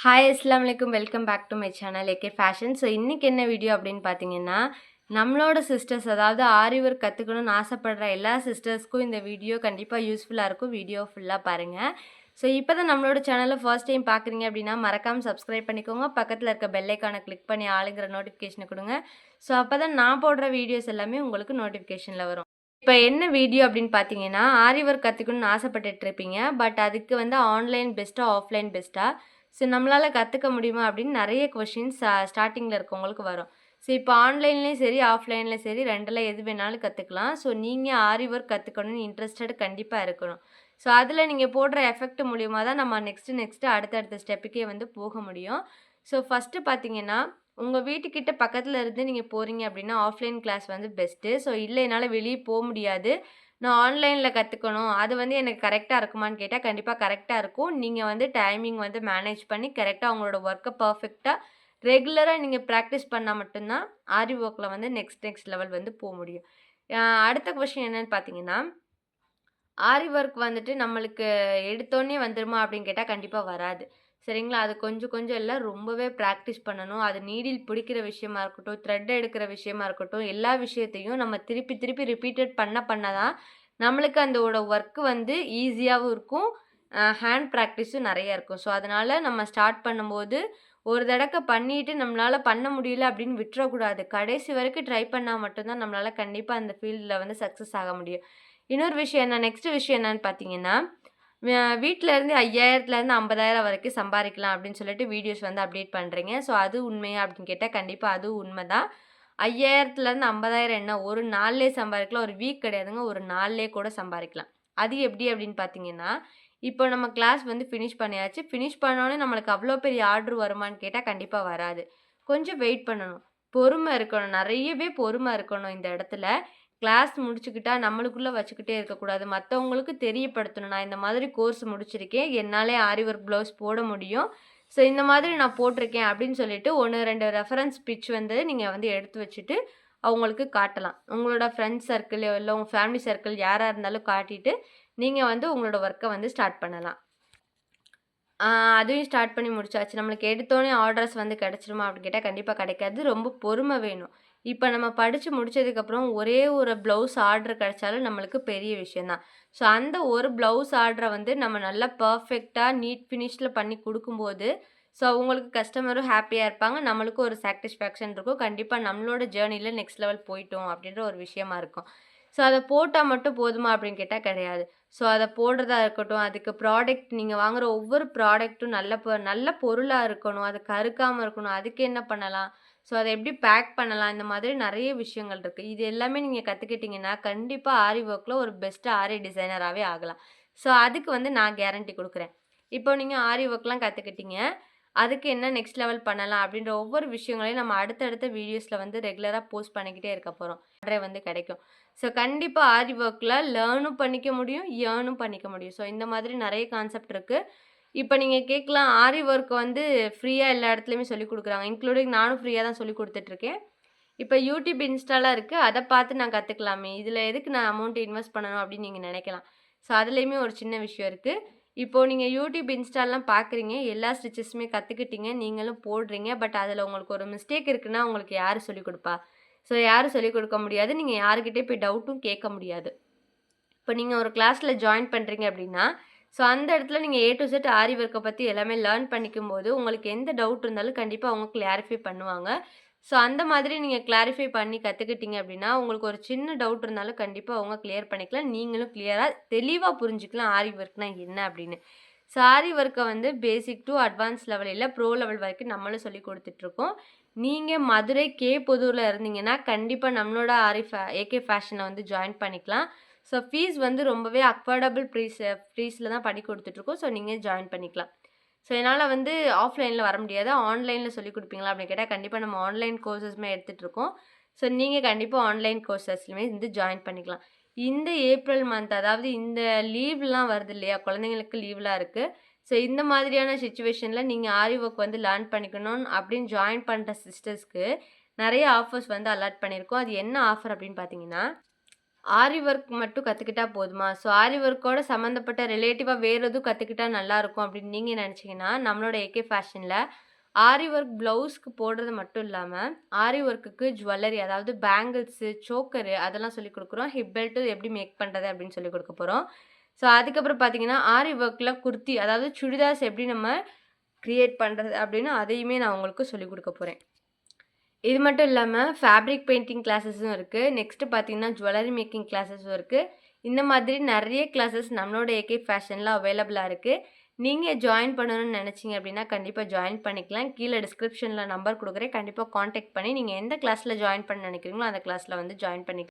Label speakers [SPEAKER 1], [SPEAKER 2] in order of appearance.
[SPEAKER 1] Hi அஸ்ஸலாமு அலைக்கும். Welcome back to my channel AK fashion. So இன்றைக்கி என்ன வீடியோ அப்படின்னு பார்த்தீங்கன்னா, நம்மளோட சிஸ்டர்ஸ் அதாவது ஆரி ஒர்க் கற்றுக்கணும்னு ஆசைப்படுற எல்லா சிஸ்டர்ஸ்க்கும் இந்த வீடியோ கண்டிப்பாக யூஸ்ஃபுல்லாக இருக்கும். வீடியோ ஃபுல்லாக பாருங்கள். ஸோ இப்போ தான் நம்மளோட சேனலை ஃபர்ஸ்ட் டைம் பார்க்குறீங்க அப்படின்னா மறக்காமல் சப்ஸ்கிரைப் பண்ணிக்கோங்க. பக்கத்தில் இருக்க பெல் ஐக்கானை கிளிக் பண்ணி ஆளுங்கிற நோட்டிஃபிகேஷனை கொடுங்க. ஸோ அப்போ தான் நான் போடுற வீடியோஸ் எல்லாமே உங்களுக்கு நோட்டிஃபிகேஷனில் வரும். இப்போ என்ன வீடியோ அப்படின்னு பார்த்தீங்கன்னா, ஆரி ஒர்க் கற்றுக்கணும்னு ஆசைப்பட்டுட்டு இருப்பீங்க. பட் அதுக்கு வந்து ஆன்லைன் பெஸ்ட்டா, ஆஃப்லைன் பெஸ்ட்டா? ஸோ நம்மளால் கற்றுக்க முடியுமா அப்படின்னு நிறைய கொஷின்ஸ் ஸ்டார்டிங்கில் இருக்கவங்களுக்கு வரும். ஸோ இப்போ ஆன்லைன்லேயும் சரி ஆஃப்லைன்லேயும் சரி ரெண்டில் எது வேணாலும் கற்றுக்கலாம். ஸோ நீங்கள் ஆரி ஒர்க் கற்றுக்கணும்னு இன்ட்ரெஸ்டட் கண்டிப்பாக இருக்கணும். ஸோ அதில் நீங்கள் போடுற எஃபெக்ட் மூலியமாக தான் நம்ம நெக்ஸ்ட்டு அடுத்தடுத்த ஸ்டெப்புக்கே வந்து போக முடியும். ஸோ ஃபஸ்ட்டு பார்த்தீங்கன்னா, உங்கள் வீட்டுக்கிட்ட பக்கத்தில் இருந்து நீங்கள் போகிறீங்க அப்படின்னா ஆஃப்லைன் கிளாஸ் வந்து பெஸ்ட்டு. ஸோ இல்லை என்னால் வெளியே போக முடியாது, நான் ஆன்லைனில் கற்றுக்கணும், அது வந்து எனக்கு கரெக்டாக இருக்குமான்னு கேட்டால் கண்டிப்பாக கரெக்டாக இருக்கும். நீங்கள் வந்து டைமிங் வந்து மேனேஜ் பண்ணி கரெக்டாக உங்களோட ஒர்க்கை பர்ஃபெக்டாக ரெகுலராக நீங்கள் ப்ராக்டிஸ் பண்ணால் மட்டும்தான் ஆரி ஒர்க்கில் வந்து நெக்ஸ்ட் லெவல் வந்து போக முடியும். அடுத்த கொஷின் என்னன்னு பார்த்தீங்கன்னா, ஆரி ஒர்க் வந்துட்டு நம்மளுக்கு எடுத்தோடனே வந்துருமா அப்படின்னு கேட்டால் கண்டிப்பாக வராது. சரிங்களா? அது கொஞ்சம் கொஞ்சம் இல்லை, ரொம்பவே ப்ராக்டிஸ் பண்ணணும். அது நீடில் பிடிக்கிற விஷயமா இருக்கட்டும், த்ரெட் எடுக்கிற விஷயமா இருக்கட்டும், எல்லா விஷயத்தையும் நம்ம திருப்பி திருப்பி ரிப்பீட்டட் பண்ண தான் நம்மளுக்கு அந்தோட ஒர்க்கு வந்து ஈஸியாகவும் இருக்கும். ஹேண்ட் ப்ராக்டிஸும் நிறைய இருக்கும். ஸோ அதனால் நம்ம ஸ்டார்ட் பண்ணும்போது ஒரு தடக்க பண்ணிட்டு நம்மளால் பண்ண முடியல அப்படின்னு விட்டுறக்கூடாது. கடைசி வரைக்கும் ட்ரை பண்ணால் மட்டும்தான் நம்மளால் கண்டிப்பாக அந்த ஃபீல்டில் வந்து சக்ஸஸ் ஆக முடியும். இன்னொரு விஷயம் என்ன, நெக்ஸ்ட் விஷயம் என்னன்னு பார்த்தீங்கன்னா, வீட்டில் இருந்து 5000லேருந்து 50,000 வரைக்கும் சம்பாதிக்கலாம் அப்படின்னு சொல்லிட்டு வீடியோஸ் வந்து அப்டேட் பண்ணுறீங்க. ஸோ அது உண்மையா அப்படின்னு கேட்டால் கண்டிப்பாக அதுவும் உண்மை தான். 5000லேருந்து 50,000 என்ன ஒரு நாள்லேயே சம்பாதிக்கலாம். ஒரு வீக் கிடையாதுங்க, ஒரு நாள்லேயே கூட சம்பாதிக்கலாம். அது எப்படி அப்படின்னு பார்த்தீங்கன்னா, இப்போ நம்ம கிளாஸ் வந்து ஃபினிஷ் பண்ணியாச்சு. ஃபினிஷ் பண்ணோன்னே நம்மளுக்கு அவ்வளோ பெரிய ஆர்டர் வருமான்னு கேட்டால் கண்டிப்பாக வராது. கொஞ்சம் வெயிட் பண்ணணும், பொறுமை இருக்கணும், நிறையவே பொறுமை இருக்கணும் இந்த இடத்துல. கிளாஸ் முடிச்சுக்கிட்டா நம்மளுக்குள்ளே வச்சுக்கிட்டே இருக்கக்கூடாது. மற்றவங்களுக்கு தெரியப்படுத்தணும், நான் இந்த மாதிரி கோர்ஸ் முடிச்சிருக்கேன், என்னாலே ஆரி ஒர்க் ப்ளவுஸ் போட முடியும், ஸோ இந்த மாதிரி நான் போட்டிருக்கேன் அப்படின்னு சொல்லிட்டு 1, 2 ரெஃபரன்ஸ் பிட்ச் வந்து நீங்கள் வந்து எடுத்து வச்சுட்டு அவங்களுக்கு காட்டலாம். உங்களோட ஃப்ரெண்ட்ஸ் சர்க்கிள் இல்லை உங்கள் ஃபேமிலி சர்க்கிள் யாராக இருந்தாலும் காட்டிட்டு நீங்கள் வந்து உங்களோட ஒர்க்கை வந்து ஸ்டார்ட் பண்ணலாம். அதையும் ஸ்டார்ட் பண்ணி முடிச்சாச்சு. நம்மளுக்கு எடுத்தோடனே ஆர்டர்ஸ் வந்து கிடச்சிருமா அப்படின்னு கேட்டால் கண்டிப்பாக கிடைக்காது. ரொம்ப பொறுமை வேணும். இப்போ நம்ம படித்து முடித்ததுக்கப்புறம் ஒரே ஒரு ப்ளவுஸ் ஆர்டர் கிடைச்சாலும் நம்மளுக்கு பெரிய விஷயம் தான். ஸோ அந்த ஒரு ப்ளவுஸ் ஆர்டரை வந்து நம்ம நல்லா பர்ஃபெக்டாக நீட் ஃபினிஷில் பண்ணி கொடுக்கும்போது ஸோ அவங்களுக்கு கஸ்டமரும் ஹாப்பியாக இருப்பாங்க, நம்மளுக்கும் ஒரு சாட்டிஸ்ஃபேக்ஷன் இருக்கும். கண்டிப்பாக நம்மளோட ஜேர்னியில் நெக்ஸ்ட் லெவல் போயிட்டோம் அப்படின்ற ஒரு விஷயமா இருக்கும். ஸோ அதை போட்டால் மட்டும் போதுமா அப்படின்னு கேட்டால் கிடையாது. ஸோ அதை போடுறதா இருக்கட்டும், அதுக்கு ப்ராடக்ட் நீங்கள் வாங்குகிற ஒவ்வொரு ப்ராடக்ட்டும் நல்ல பொருளாக இருக்கணும், அது கருக்காமல் இருக்கணும். அதுக்கு என்ன பண்ணலாம், ஸோ அதை எப்படி பேக் பண்ணலாம், இந்த மாதிரி நிறைய விஷயங்கள் இருக்குது. இது எல்லாமே நீங்கள் கற்றுக்கிட்டிங்கன்னா கண்டிப்பாக ஆரி ஒர்க்கில் ஒரு பெஸ்ட்டு ஆரி டிசைனராகவே ஆகலாம். ஸோ அதுக்கு வந்து நான் கேரண்டி கொடுக்குறேன். இப்போ நீங்கள் ஆரி ஒர்க்லாம் கற்றுக்கிட்டீங்க, அதுக்கு என்ன நெக்ஸ்ட் லெவல் பண்ணலாம் அப்படின்ற ஒவ்வொரு விஷயங்களையும் நம்ம அடுத்தடுத்த வீடியோஸில் வந்து ரெகுலராக போஸ்ட் பண்ணிக்கிட்டே இருக்க போகிறோம். ஆர்டரே வந்து கிடைக்கும். ஸோ கண்டிப்பாக ஆரி ஒர்க்கில் லேர்னும் பண்ணிக்க முடியும், ஏர்னும் பண்ணிக்க முடியும். ஸோ இந்த மாதிரி நிறைய கான்செப்ட் இருக்குது. இப்போ நீங்கள் கேட்கலாம், ஆரி ஒர்க் வந்து ஃப்ரீயாக எல்லா இடத்துலையுமே சொல்லிக் கொடுக்குறாங்க, இன்க்ளூடிங் நானும் ஃப்ரீயாக தான் சொல்லி கொடுத்துட்ருக்கேன். இப்போ யூடியூப், இன்ஸ்டாலாம் இருக்குது, அதை பார்த்து நான் கற்றுக்கலாமே, இதில் எதுக்கு நான் அமௌண்ட் இன்வெஸ்ட் பண்ணணும் அப்படின்னு நீங்கள் நினைக்கலாம். ஸோ அதுலேயுமே ஒரு சின்ன விஷயம் இருக்குது. இப்போது நீங்கள் யூடியூப், இன்ஸ்டாலாம் பார்க்குறீங்க, எல்லா ஸ்டிச்சஸுமே கற்றுக்கிட்டீங்க, நீங்களும் போடுறீங்க. பட் அதில் உங்களுக்கு ஒரு மிஸ்டேக் இருக்குன்னா உங்களுக்கு யார் சொல்லிக் கொடுப்பா? ஸோ யாரும் சொல்லிக் கொடுக்க முடியாது. நீங்கள் யாருக்கிட்டே போய் டவுட்டும் கேட்க முடியாது. இப்போ நீங்கள் ஒரு கிளாஸில் ஜாயின் பண்ணுறீங்க அப்படின்னா, ஸோ அந்த இடத்துல நீங்கள் ஏ டு செட் ஆரி ஒர்க்கை பற்றி எல்லாமே லேர்ன் பண்ணிக்கும்போது உங்களுக்கு எந்த டவுட் இருந்தாலும் கண்டிப்பாக அவங்க கிளாரிஃபை பண்ணுவாங்க. ஸோ அந்த மாதிரி நீங்கள் கிளாரிஃபை பண்ணி கற்றுக்கிட்டீங்க அப்படின்னா உங்களுக்கு ஒரு சின்ன டவுட் இருந்தாலும் கண்டிப்பாக அவங்க கிளியர் பண்ணிக்கலாம். நீங்களும் கிளியராக தெளிவாக புரிஞ்சுக்கலாம் ஆரி ஒர்க்னா என்ன அப்படின்னு. ஸோ ஆரி ஒர்க்கை வந்து பேசிக் டு அட்வான்ஸ் லெவல் இல்லை, ப்ரோ லெவல் வரைக்கும் நம்மளும் சொல்லி கொடுத்துட்ருக்கோம். நீங்கள் மதுரை புதூரில் இருந்தீங்கன்னா கண்டிப்பாக நம்மளோட ஏகே ஃபேஷனை வந்து ஜாயின் பண்ணிக்கலாம். ஸோ ஃபீஸ் வந்து ரொம்பவே அஃபோர்டபுள் ப்ரைஸில் தான் பண்ணி கொடுத்துட்ருக்கோம். ஸோ நீங்கள் ஜாயின் பண்ணிக்கலாம். ஸோ என்னால் வந்து ஆஃப்லைனில் வர முடியாது, ஆன்லைனில் சொல்லிக் கொடுப்பீங்களா அப்படின்னு கேட்டால் கண்டிப்பாக நம்ம ஆன்லைன் கோர்சஸுமே எடுத்துகிட்ருக்கோம். ஸோ நீங்கள் கண்டிப்பாக ஆன்லைன் கோர்சஸ்லையுமே வந்து ஜாயின் பண்ணிக்கலாம். இந்த ஏப்ரல் மந்த், அதாவது இந்த லீவ்லாம் வருது இல்லையா, குழந்தைங்களுக்கு லீவ்லாம் இருக்குது. ஸோ இந்த மாதிரியான சிச்சுவேஷனில் நீங்கள் ஆரி ஒர்க் வந்து லேர்ன் பண்ணிக்கணும் அப்படின்னு ஜாயின் பண்ணுற சிஸ்டர்ஸ்க்கு நிறைய ஆஃபர்ஸ் வந்து அலாட் பண்ணியிருக்கோம். அது என்ன ஆஃபர் அப்படின்னு பார்த்தீங்கன்னா, ஆரி ஒர்க் மட்டும் கத்துக்கிட்டா போதுமா? ஸோ ஆரி ஒர்க்கோட சம்மந்தப்பட்ட ரிலேட்டிவா வேற எதுவும் கத்துக்கிட்டா நல்லாருக்கும் அப்படின்னு நீங்க நெனச்சீங்கன்னா, நம்மளோட ஏகே ஃபேஷன்ல ஆரி ஒர்க் ப்ளவுஸ்க்கு போடுறது மட்டும் இல்லாம, ஆரி ஒர்க்குக்கு ஜுவல்லரி அதாவது பேங்கிள்ஸு, சோக்கரு அதெல்லாம் சொல்லிக் குடுக்குறோம். ஹிப் பெல்ட் எப்படி மேக் பண்றது அப்படின்னு சொல்லிக் குடுக்க போறோம். ஸோ அதுக்கப்புறம் பார்த்தீங்கன்னா, ஆரி ஒர்க்ல குர்த்தி அதாவது சுடிதார்ஸ் எப்படி நம்ம கிரியேட் பண்றது அப்படின்னு அதையுமே நான் உங்களுக்கு சொல்லிக் குடுக்க போறேன். இது மட்டும் இல்லாம ஃபேப்ரிக் பெயிண்டிங் கிளாஸஸும் இருக்கு. நெக்ஸ்ட் பார்த்தீங்கன்னா, ஜுவல்லரி மேக்கிங் கிளாஸஸும் இருக்கு. இந்த மாதிரி நெறைய கிளாஸஸ் நம்மளோட ஏகே ஃபேஷன்ல அவைலபிளா இருக்கு. நீங்க ஜாயின் பண்ணணும்னு நெனச்சீங்க அப்டின்னா, கண்டிப்பா ஜாயின் பண்ணிக்கலாம். கீழ டிஸ்கிரிப்ஷன்ல நம்பர் குடுக்குறேன். கண்டிப்பா கான்டாக்ட் பண்ணி நீங்க எந்த கிளாஸ்ல ஜாயின் பண்ண நெனைக்கிறீங்களோ, அந்த கிளாஸ்ல வந்து ஜாயின் பண்ணிக்கலாம்.